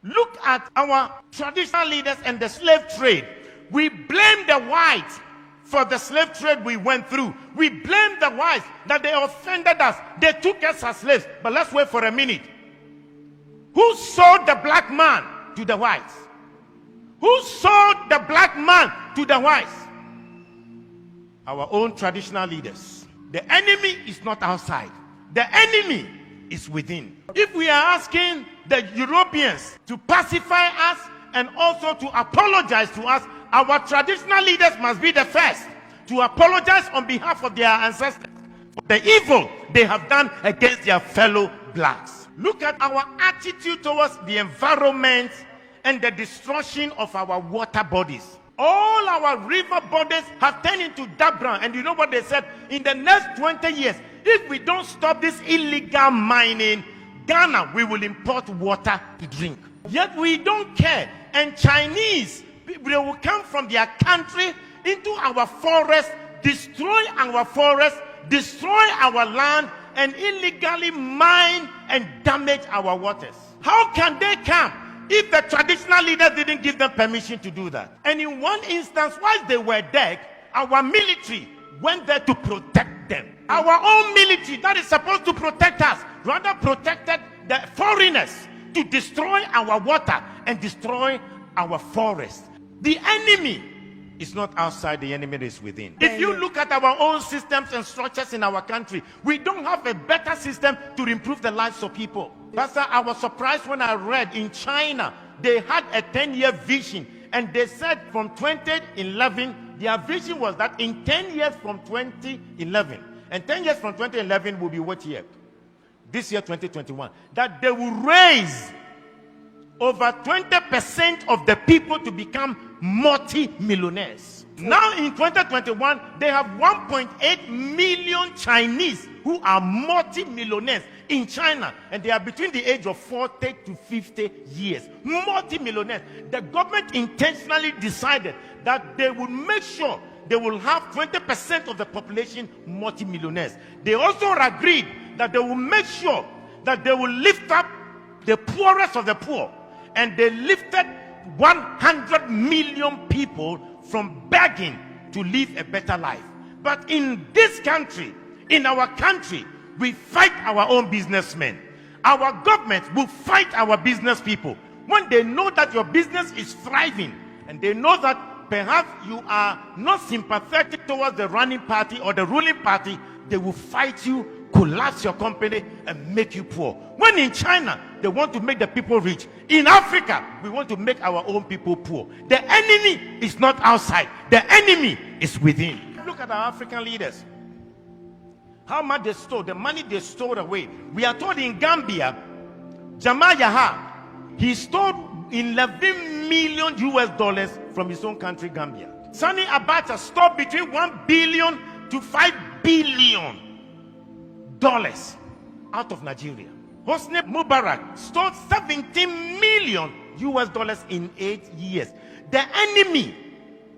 Look at our traditional leaders and the slave trade. We blame the whites for the slave trade we went through. We blame the whites that they offended us. They took us as slaves. But let's wait for a minute. Who sold the black man to the whites? Who sold the black man to the whites? Our own traditional leaders. The enemy is not outside. The enemy is within. If we are asking the Europeans to pacify us and also to apologize to us, our traditional leaders must be the first to apologize on behalf of their ancestors for the evil they have done against their fellow blacks. Look at our attitude towards the environment and the destruction of our water bodies. All our river bodies have turned into dark brown. And you know what they said? In the next 20 years, if we don't stop this illegal mining, Ghana, we will import water to drink. Yet we don't care. And Chinese, they will come from their country into our forest, destroy our forest, destroy our land, and illegally mine and damage our waters. How can they come if the traditional leaders didn't give them permission to do that? And in one instance, while they were dead, our military went there to protect them. Our own military that is supposed to protect us rather protected the foreigners to destroy our water and destroy our forest. The enemy is not outside, the enemy is within. If you look at our own systems and structures in our country, we don't have a better system to improve the lives of people. Pastor, I was surprised when I read in China, they had a 10-year vision, and they said from 2011, their vision was that in 10 years from 2011, and 10 years from 2011 will be what year? This year, 2021, that they will raise over 20% of the people to become multi-millionaires. Now in 2021, they have 1.8 million Chinese who are multi-millionaires in China, and they are between the age of 40 to 50 years. Multi-millionaires. The government intentionally decided that they would make sure they will have 20% of the population multi-millionaires. They also agreed that they will make sure that they will lift up the poorest of the poor. And they lifted 100 million people from begging to live a better life. But in this country, in our country, we fight our own businessmen. Our government will fight our business people. When they know that your business is thriving, and they know that perhaps you are not sympathetic towards the running party or the ruling party, they will fight you, collapse your company, and make you poor. When in China, they want to make the people rich. In Africa, we want to make our own people poor. The enemy is not outside. The enemy is within. Look at our African leaders. How much they stole, the money they stole away. We are told in Gambia, Jamal Yaha, he stole 11 million US dollars from his own country, Gambia. Sani Abacha stole between 1 billion to 5 billion dollars out of Nigeria. Hosni Mubarak stole 17 million US dollars in 8 years. The enemy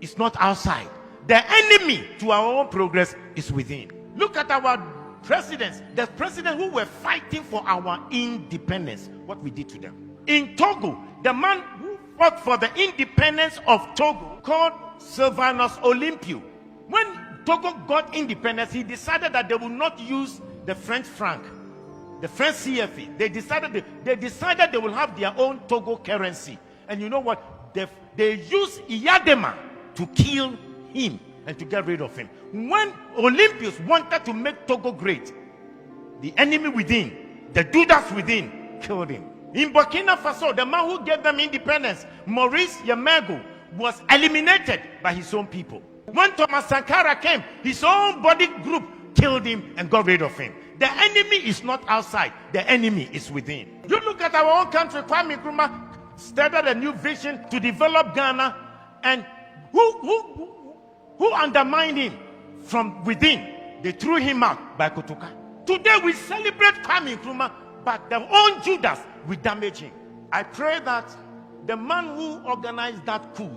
is not outside. The enemy to our own progress is within. Look at our presidents, the presidents who were fighting for our independence, what we did to them. In Togo, the man who fought for the independence of Togo, called Sylvanus Olympio, when Togo got independence, he decided that they would not use the French franc, the French CFA. They decided they will have their own Togo currency. And you know what? They used Iyadema to kill him and to get rid of him. When Olympius wanted to make Togo great, the enemy within, the Judas within, killed him. In Burkina Faso, the man who gave them independence, Maurice Yamego, was eliminated by his own people. When Thomas Sankara came, his own body group killed him and got rid of him. The enemy is not outside. The enemy is within. You look at our own country. Kwame Nkrumah started a new vision to develop Ghana, and who undermined him from within? They threw him out by Kotoka. Today we celebrate Kwame Nkrumah, but their own Judas will damage him. I pray that the man who organized that coup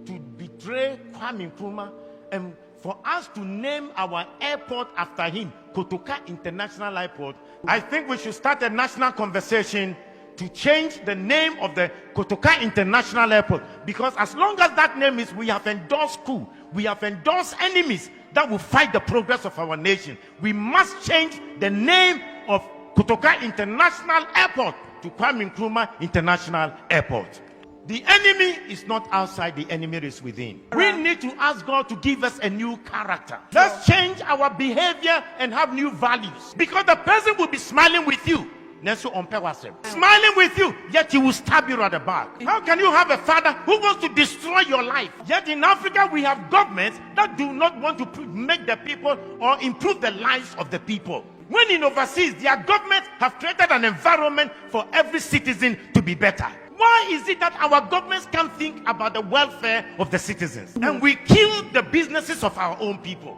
to betray Kwame Nkrumah, and for us to name our airport after him, Kotoka International Airport, I think we should start a national conversation to change the name of the Kotoka International Airport, because as long as that name is, we have endorsed coup, we have endorsed enemies that will fight the progress of our nation. We must change the name of Kotoka International Airport to Kwame Nkrumah International Airport. The enemy is not outside, the enemy is within. We need to ask God to give us a new character. Let's change our behavior and have new values. Because the person will be smiling with you, smiling with you, yet he will stab you at the back. How can you have a father who wants to destroy your life? Yet in Africa, we have governments that do not want to make the people or improve the lives of the people. When in overseas, their governments have created an environment for every citizen to be better. Why is it that our governments can't think about the welfare of the citizens? And we kill the businesses of our own people?